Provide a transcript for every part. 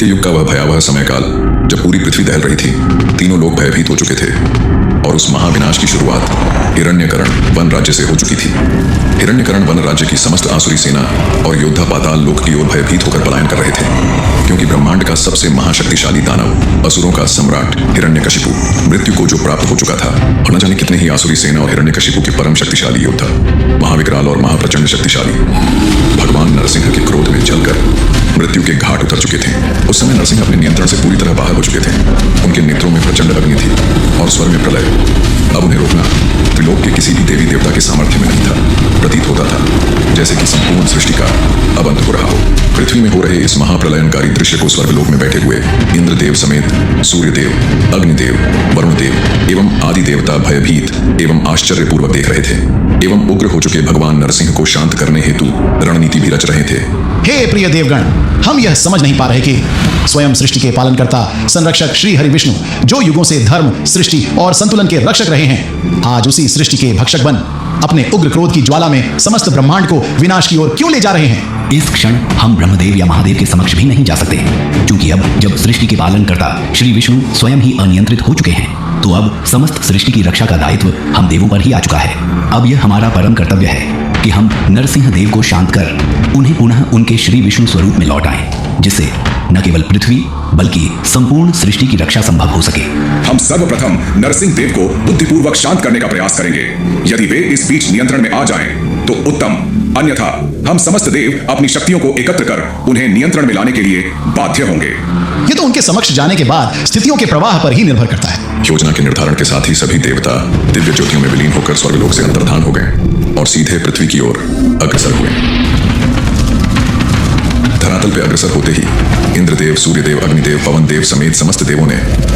युग का वह भयावह समयकाल जब पूरी पृथ्वी दहल रही थी। तीनों लोग भयभीत हो चुके थे और उस महाविनाश की शुरुआत हिरण्यकरण वन राज्य से हो चुकी थी। हिरण्यकरण वन राज्य की समस्त आसुरी सेना और योद्धा पाताल लोक की ओर भयभीत होकर पलायन कर रहे थे, क्योंकि ब्रह्मांड का सबसे महाशक्तिशाली दानव, असुरों का सम्राट हिरण्यकशिपु मृत्यु को जो प्राप्त हो चुका था, और न जाने कितने ही आसुरी सेना और हिरण्यकशिपु के परम शक्तिशाली योद्धा, महाविकराल और महाप्रचंड शक्तिशाली भगवान नरसिंह के क्रोध में जलकर मृत्यु के घाट उतर चुके थे। उस समय नरसिंह अपने नियंत्रण से पूरी तरह बाहर हो चुके थे। उनके नेत्रों में प्रचंड अग्नि थी और स्वर में प्रलय। अब उन्हें रोकना त्रिलोक के किसी भी देवी देवता के सामर्थ्य में नहीं था। प्रतीत होता था जैसे कि संपूर्ण सृष्टि का अब अंत हो रहा हो। पृथ्वी में हो रहे इस महाप्रलयनकारी दृश्य को स्वर्गलोक में बैठे हुए इंद्रदेव समेत सूर्यदेव, अग्निदेव, वरुणदेव एवं आदि देवता भयभीत एवं आश्चर्यपूर्वक देख रहे थे एवं उग्र हो चुके भगवान नरसिंह को शांत करने हेतु रणनीति भी रच रहे थे। हे प्रिय देवगण, हम यह समझ नहीं पा रहे कि स्वयं सृष्टि के पालनकर्ता संरक्षक श्री हरि विष्णु, जो युगों से धर्म, सृष्टि और संतुलन के रक्षक रहे हैं, आज उसी सृष्टि के भक्षक बन अपने उग्र क्रोध की ज्वाला में समस्त ब्रह्मांड को विनाश की ओर क्यों ले जा रहे हैं। इस क्षण हम ब्रह्मदेव या महादेव के समक्ष भी नहीं जा सकते, क्योंकि अब जब सृष्टि के पालनकर्ता श्री विष्णु स्वयं ही अनियंत्रित हो चुके हैं, तो अब समस्त सृष्टि की रक्षा का दायित्व हम देवों पर ही आ चुका है। अब यह हमारा परम कर्तव्य है कि हम नरसिंह देव को शांत कर उन्हें पुनः उनके श्री विष्णु स्वरूप में लौट आएं, जिससे न केवल पृथ्वी बल्कि संपूर्ण सृष्टि की रक्षा संभव हो सके। हम सर्वप्रथम नरसिंह देव को बुद्धिपूर्वक शांत करने का प्रयास करेंगे। यदि वे इस बीच नियंत्रण में आ जाएं, तो उत्तम, अन्यथा हम समस्त देव अपनी शक्तियों को एकत्र कर उन्हें नियंत्रण में लाने के लिए बाध्य होंगे। ये तो उनके समक्ष जाने के बाद स्थितियों के प्रवाह पर ही निर्भर करता है। योजना के निर्धारण के साथ ही सभी देवता दिव्य ज्योतियों में विलीन होकर स्वर्गलोक से अंतर्धान हो गए और सीधे पृथ्वी की ओर अग्रसर हुए। धरातल पे अग्रसर होते ही इंद्रदेव, सूर्यदेव, अग्निदेव, पवन देव समेत समस्त देवों ने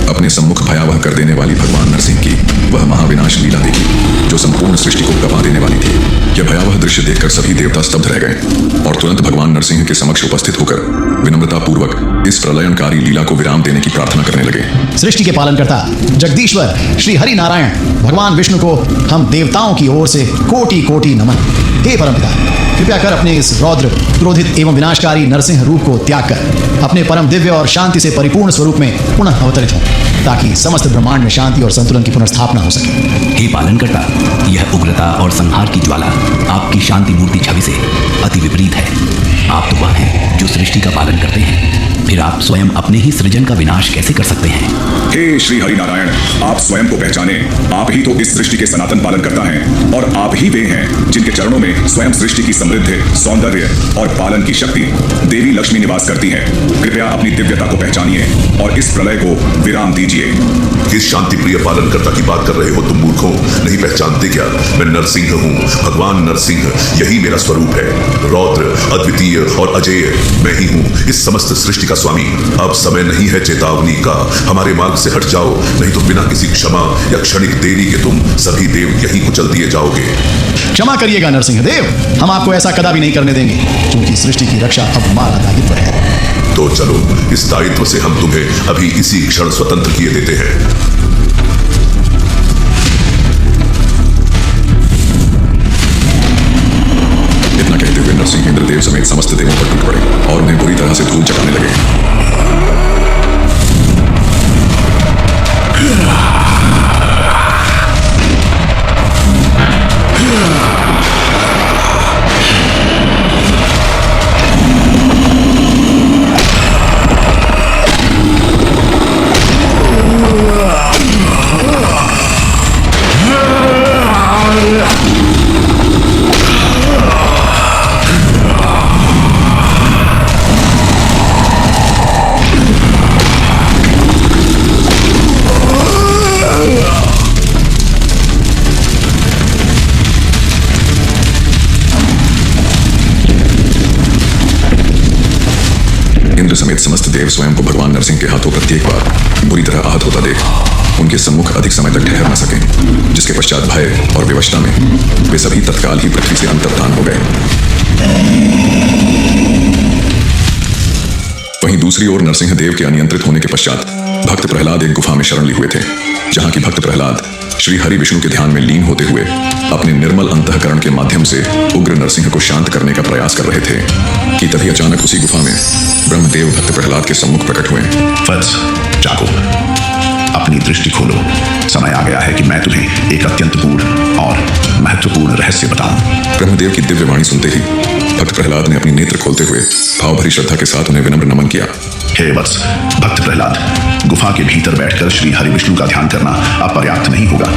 अपने सम्मुख भयावह कर देने वाली भगवान नरसिंह की वह महाविनाश लीला देखी, जो संपूर्ण सृष्टि को गवा देने वाली थी। यह भयावह दृश्य देखकर सभी देवता स्तब्ध रह गए और तुरंत भगवान नरसिंह के समक्ष उपस्थित होकर विनम्रता पूर्वक इस प्रलयनकारी लीला को विराम देने की प्रार्थना करने लगे। सृष्टि के पालनकर्ता जगदीश्वर श्री हरि नारायण भगवान विष्णु को हम देवताओं की ओर से कोटि कोटि नमन। हे परमपिता, कृपया कर अपने इस रौद्र, क्रोधित एवं विनाशकारी नरसिंह रूप को त्याग कर अपने परम दिव्य और शांति से परिपूर्ण स्वरूप में पुनः अवतरित हो, ताकि समस्त ब्रह्मांड में शांति और संतुलन की पुनर्स्थापना हो सके। हे पालनकर्ता, यह उग्रता और संहार की ज्वाला आपकी शांति मूर्ति छवि से अति विपरीत है। आप तो वह हैं जो सृष्टि का पालन करते हैं, फिर आप स्वयं अपने ही सृजन का विनाश कैसे कर सकते हैं? हे श्री हरि नारायण, आप स्वयं को पहचाने। आप ही तो इस सृष्टि के सनातन पालन करता हैं और आप ही वे हैं जिनके चरणों में स्वयं सृष्टि की समृद्धि, सौंदर्य और पालन की शक्ति देवी लक्ष्मी निवास करती है। कृपया अपनी दिव्यता को पहचानिए और इस प्रलय को विराम दीजिए। किस शांति प्रिय पालनकर्ता की बात कर रहे हो तुम मूर्खों? नहीं पहचानते क्या? मैं नरसिंह हूँ, भगवान नरसिंह, यही मेरा स्वरूप है। रौद्र, अद्वितीय और अजेय मैं ही हूँ, इस समस्त सृष्टि का स्वामी। अब समय नहीं है चेतावनी का, हमारे मार्ग से हट जाओ, नहीं तो बिना किसी क्षमा या क्षणिक देरी के तुम सभी देव यहीं कुचल दिए जाओगे। क्षमा करिएगा नरसिंह देव, हम आपको ऐसा कदापि नहीं करने देंगे, क्योंकि सृष्टि की रक्षा अब हमारा दायित्व है। तो चलो, इस दायित्व से हम तुम्हें अभी इसी क्षण स्वतंत्र किए देते हैं। इतना कहते हुए नरसिंह इंद्रदेव समेत समस्त देवों पर टूट पड़े और उन्हें बुरी तरह से धूल चटाने लगे। इंद्र समेत समस्त देव स्वयं को भगवान नरसिंह के हाथों प्रत्येक बार बुरी तरह आहत होता देख उनके सम्मुख अधिक समय तक ठहर न सके, जिसके पश्चात भय और विवशता में वे सभी तत्काल ही पृथ्वी से अंतर्धान हो गए। वहीं दूसरी ओर नरसिंह देव के अनियंत्रित होने के पश्चात भक्त प्रहलाद एक गुफा में शरण लिए हुए थे, जहां की भक्त प्रहलाद श्री हरि विष्णु के ध्यान में लीन होते हुए अपने निर्मल अंतःकरण के माध्यम से उग्र नरसिंह को शांत करने का प्रयास कर रहे थे कि तभी अचानक उसी गुफा में ब्रह्मदेव भक्त प्रहलाद के सम्मुख प्रकट हुए। वत्स, जागो, अपनी दृष्टि खोलो। समय आ गया है कि मैं तुम्हें एक अत्यंत गूढ़ और महत्वपूर्ण रहस्य बताऊं। ब्रह्मदेव की दिव्य वाणी सुनते ही भक्त प्रहलाद ने अपनी नेत्र खोलते हुए भाव भरी श्रद्धा के साथ उन्हें विनम्र नमन किया। हे वत्स, भक्त प्रहलाद, गुफा के भीतर बैठकर श्री हरि विष्णु का ध्यान करना अपर्याप्त नहीं होगा।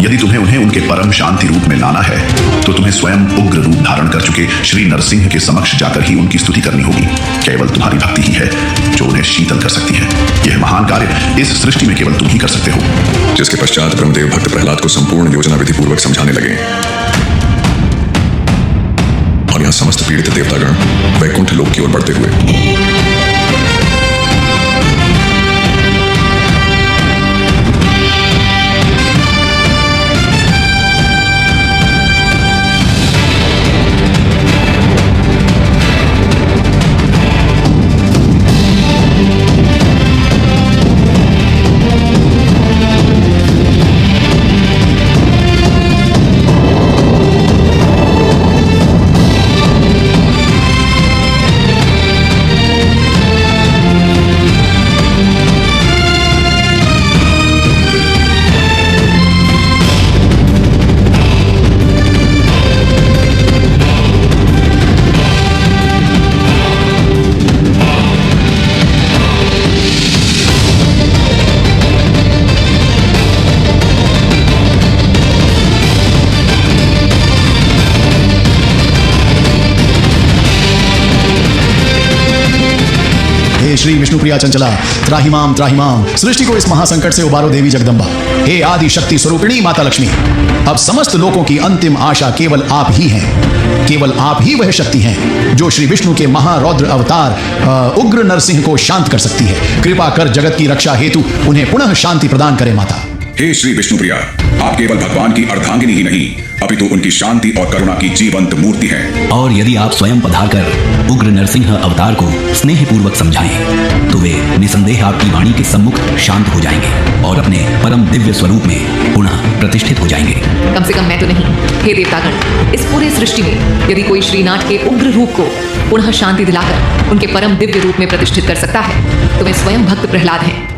यदि तुम्हें उन्हें उनके परम शांति रूप में लाना है तो तुम्हें स्वयं उग्र रूप धारण कर चुके श्री नरसिंह के समक्ष जाकर ही उनकी स्तुति करनी होगी। केवल तुम्हारी भक्ति ही है जो उन्हें शीतल कर सकती है। यह महान कार्य इस सृष्टि में केवल तुम ही कर सकते हो। जिसके पश्चात ब्रह्मदेव भक्त प्रहलाद को संपूर्ण योजना विधि पूर्वक समझाने लगे और यहाँ समस्त पीड़ित देवतागण वैकुंठ लोक की ओर बढ़ते हुए श्री विष्णुप्रिया चंचला, त्राहिमाम त्राहिमाम, सृष्टि को इस महासंकट से उबारो देवी जगदम्बा। हे आदि शक्ति स्वरूपिणी माता लक्ष्मी, अब समस्त लोगों की अंतिम आशा केवल आप ही हैं। केवल आप ही वह शक्ति हैं जो श्री विष्णु के महारौद्र अवतार उग्र नरसिंह को शांत कर सकती है। कृपा कर जगत की रक्षा हेतु उन्हें पुनः शांति प्रदान करें माता। हे श्री विष्णुप्रिया, आप केवल भगवान की अर्धांगिनी ही नहीं अपितु उनकी शांति और करुणा की जीवंत मूर्ति हैं। और यदि आप स्वयं पधारकर उग्र नरसिंह अवतार को स्नेहपूर्वक समझाएं तो वे निसंदेह आपकी वाणी के सम्मुख शांत हो जाएंगे और अपने परम दिव्य स्वरूप में पुनः प्रतिष्ठित हो जाएंगे। कम से कम मैं तो नहीं। हे देवतागण, इस पूरे सृष्टि में यदि कोई श्रीनाथ के उग्र रूप को पुनः शांति दिलाकर उनके परम दिव्य रूप में प्रतिष्ठित कर सकता है तो वे स्वयं भक्त प्रहलाद हैं।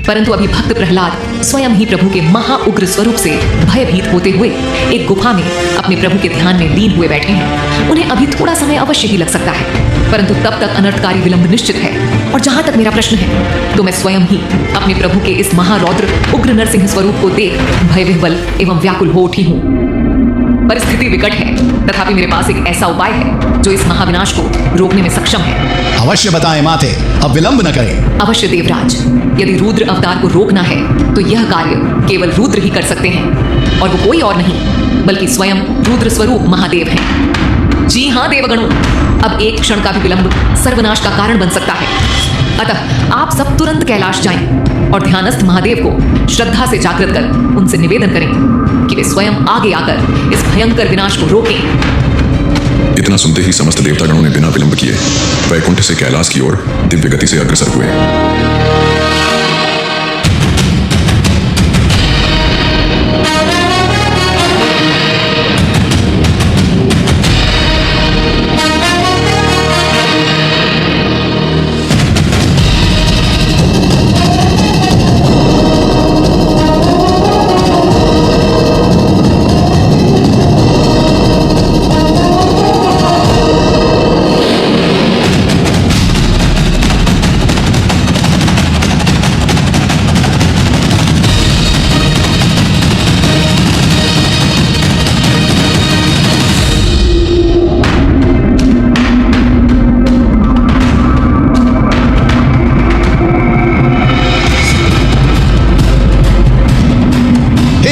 परंतु अभी भक्त प्रहलाद स्वयं ही प्रभु के महा उग्र स्वरूप से भयभीत होते हुए एक गुफा में अपने प्रभु के ध्यान में लीन हुए बैठे हैं। उन्हें अभी थोड़ा समय अवश्य ही लग सकता है, परंतु तब तक अनर्थकारी विलंब निश्चित है। और जहां तक मेरा प्रश्न है तो मैं स्वयं ही अपने प्रभु के इस महारौद्र उग्र नरसिंह स्वरूप को देख भयविह्वल एवं व्याकुल हो उठी हूँ। परिस्थिति विकट है, तथापि मेरे पास एक ऐसा उपाय है जो इस महाविनाश को रोकने में सक्षम है। अवश्य बताएं माते, अब विलंब न करें। अवश्य देवराज, यदि रुद्र अवतार को रोकना है तो यह कार्य केवल रुद्र ही कर सकते हैं, और वो कोई और नहीं बल्कि स्वयं रुद्र स्वरूप महादेव हैं। जी हाँ देवगणों, अब एक क्षण का भी विलंब सर्वनाश का कारण बन सकता है। अतः आप सब तुरंत कैलाश जाएं और ध्यानस्थ महादेव को श्रद्धा से जागृत कर उनसे निवेदन करें कि वे स्वयं आगे आकर इस भयंकर विनाश को रोकें। इतना सुनते ही समस्त देवतागणों ने बिना विलंब किए वैकुंठ से कैलाश की ओर दिव्य गति से अग्रसर हुए।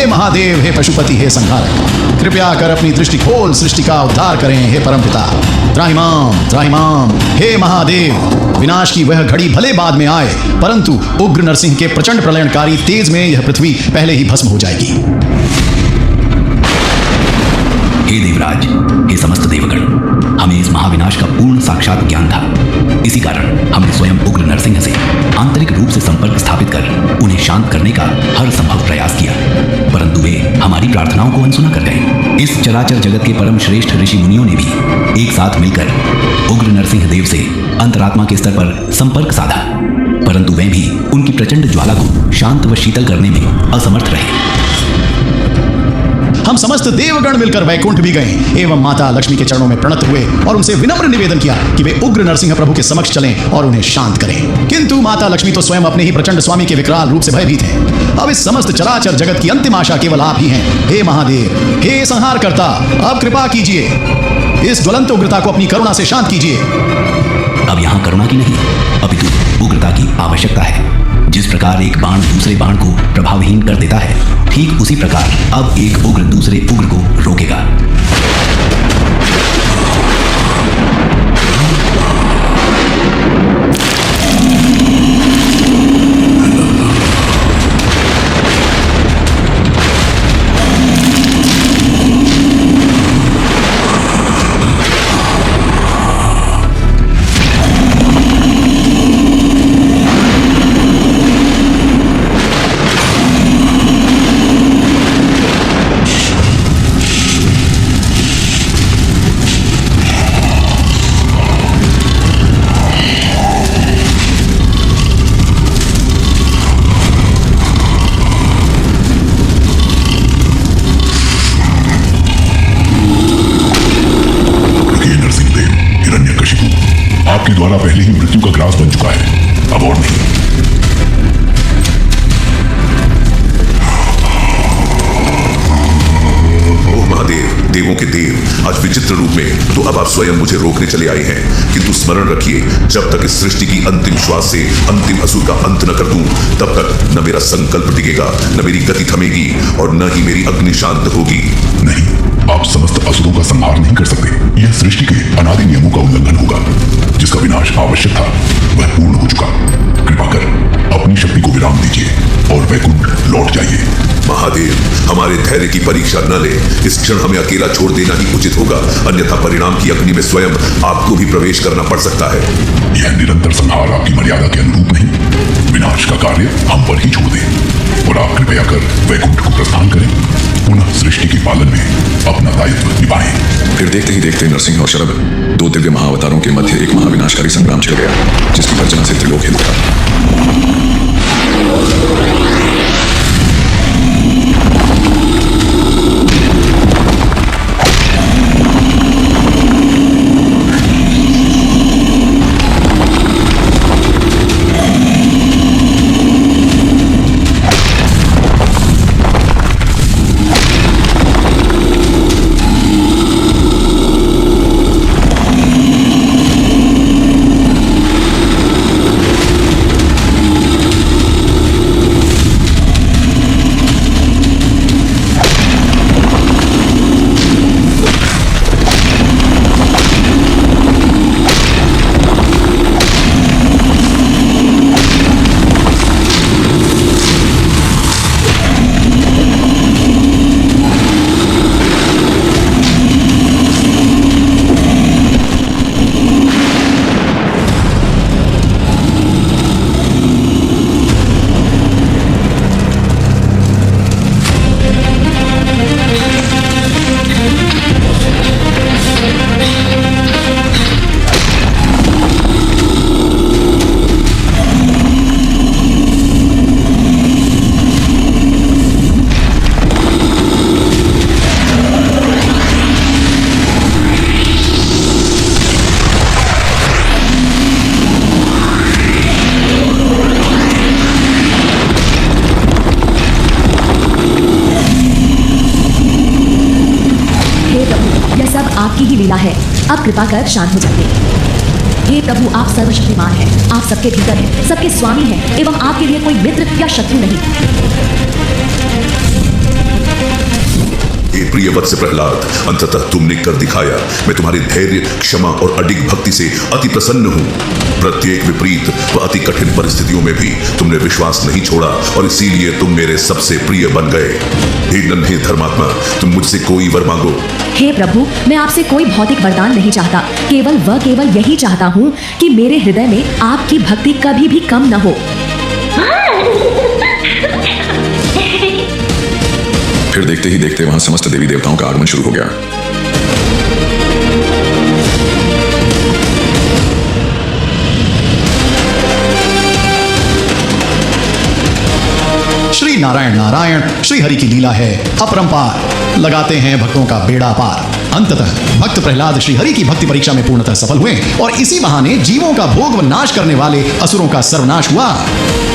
महादेव, हे पशुपति, हे संहारक, कृपया कर अपनी दृष्टि खोल सृष्टि का उद्धार करें। हे परमपिता, त्राहिमाम त्राहिमाम, हे महादेव, विनाश की वह घड़ी भले बाद में आए, परंतु उग्र नरसिंह के प्रचंड प्रलयनकारी तेज में यह पृथ्वी पहले ही भस्म हो जाएगी। हे देवराज, हे समस्त देवगण, हमें इस महाविनाश का पूर्ण साक्षात ज्ञान था। इसी कारण हमने स्वयं उग्र नरसिंह से आंतरिक रूप रूप से संपर्क स्थापित कर उन्हें शांत करने का हर संभव प्रयास किया, परंतु वे हमारी प्रार्थनाओं को अनसुना कर गए। इस चराचर जगत के परम श्रेष्ठ ऋषि मुनियों ने भी एक साथ मिलकर उग्र नरसिंह देव से अंतरात्मा के स्तर पर संपर्क साधा, परंतु वे भी उनकी प्रचंड ज्वाला को शांत व शीतल करने में असमर्थ रहे। हम समस्त देवगण मिलकर वैकुंठ भी गए एवं माता लक्ष्मी के चरणों में प्रणत हुए और उनसे विनम्र निवेदन किया कि वे उग्र नरसिंह प्रभु के समक्ष चलें और उन्हें शांत करें। किंतु माता लक्ष्मी तो स्वयं अपने ही प्रचंड स्वामी के विकराल रूप से भयभीत हैं। अब इस समस्त चराचर जगत की अंतिम आशा केवल आप ही हैं। हे महादेव, हे संहार करता, अब कृपा कीजिए, इस ज्वलंत उग्रता को अपनी करुणा से शांत कीजिए। अब यहाँ करुणा की नहीं, अपितु उग्रता की आवश्यकता है। जिस प्रकार एक बाण दूसरे बाण को प्रभावहीन कर देता है, ठीक उसी प्रकार अब एक उग्र दूसरे उग्र को रोकेगा। आपके द्वारा पहले ही मृत्यु का ग्रास बन चुका है, अब और नहीं। ओह महादेव, देवों के देव, आज विचित्र रूप में तो अब आप स्वयं मुझे रोकने चले आए हैं, किंतु स्मरण रखिए, जब तक इस सृष्टि की अंतिम श्वास से अंतिम असुर का अंत न कर दूं, तब तक न मेरा संकल्प टिकेगा, न मेरी गति थमेगी और न ही मेरी अग्नि शांत होगी। नहीं, आप समस्त असुरों का संहार नहीं कर सकते। यह सृष्टि के अनादि नियमों का उल्लंघन होगा। जिसका विनाश आवश्यक था वह पूर्ण हो चुका। कृपा कर अपनी शक्ति को विराम दीजिए और वैकुंठ लौट जाइए। महादेव, हमारे धैर्य की परीक्षा न ले, इस क्षण हमें अकेला छोड़ देना ही उचित होगा, अन्यथा परिणाम की अग्नि में स्वयं आपको भी प्रवेश करना पड़ सकता है। यह निरंतर संहार आपकी मर्यादा के अनुरूप नहीं। विनाश का कार्य हम पर ही छोड़ दें और आप कृपया कर वैकुंठ को प्रस्थान करें, पुनः सृष्टि के पालन में अपना दायित्व निभाएं। फिर देखते ही देखते नरसिंह और शरभ, दो दिव्य महाअवतारों के मध्य एक महाविनाशकारी संग्राम छिड़ गया, जिसकी गर्जना से त्रिलोक हिल उठा। आपकी ही लीला है, अब कृपा कर शांत हो जाइए। हे प्रभु, आप सर्वशक्तिमान हैं, आप सबके भीतर हैं, सबके स्वामी हैं एवं आपके लिए कोई मित्र या शत्रु नहीं। हे प्रिय वत्स प्रहलाद, अंततः तुमने कर दिखाया। मैं तुम्हारे धैर्य, क्षमा और अडिग भक्ति से अति प्रसन्न हूँ। प्रत्येक विपरीत व अति कठिन परिस्थितियों में भी तुमने विश्वास नहीं छोड़ा और इसीलिए तुम मेरे सबसे प्रिय बन गए। हे नन्हे धर्मात्मा, तुम मुझसे कोई वर मांगो। हे प्रभु, मैं आपसे कोई भौतिक वरदान नहीं चाहता, केवल यही चाहता हूँ कि मेरे हृदय में आपकी भक्ति कभी भी कम न हो। फिर देखते ही देखते वहां समस्त देवी देवताओं का आगमन शुरू हो गया। श्री नारायण नारायण, श्री हरि की लीला है अपरंपार, लगाते हैं भक्तों का बेड़ा पार। अंततः भक्त प्रहलाद श्री हरि की भक्ति परीक्षा में पूर्णतः सफल हुए और इसी बहाने जीवों का भोग व नाश करने वाले असुरों का सर्वनाश हुआ।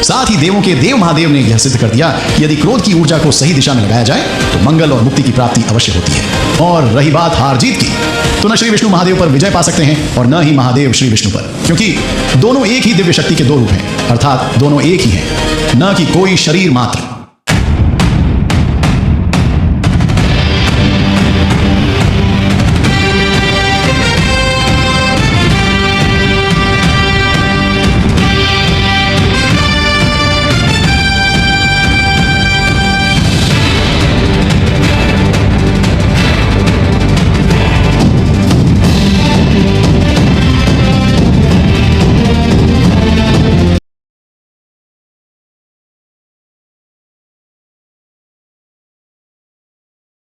साथ ही देवों के देव महादेव ने यह सिद्ध कर दिया कि यदि क्रोध की ऊर्जा को सही दिशा में लगाया जाए तो मंगल और मुक्ति की प्राप्ति अवश्य होती है। और रही बात हार जीत की, तो न श्री विष्णु महादेव पर विजय पा सकते हैं और न ही महादेव श्री विष्णु पर, क्योंकि दोनों एक ही दिव्य शक्ति के दो रूप हैं, अर्थात दोनों एक ही हैं, न कि कोई शरीर मात्र।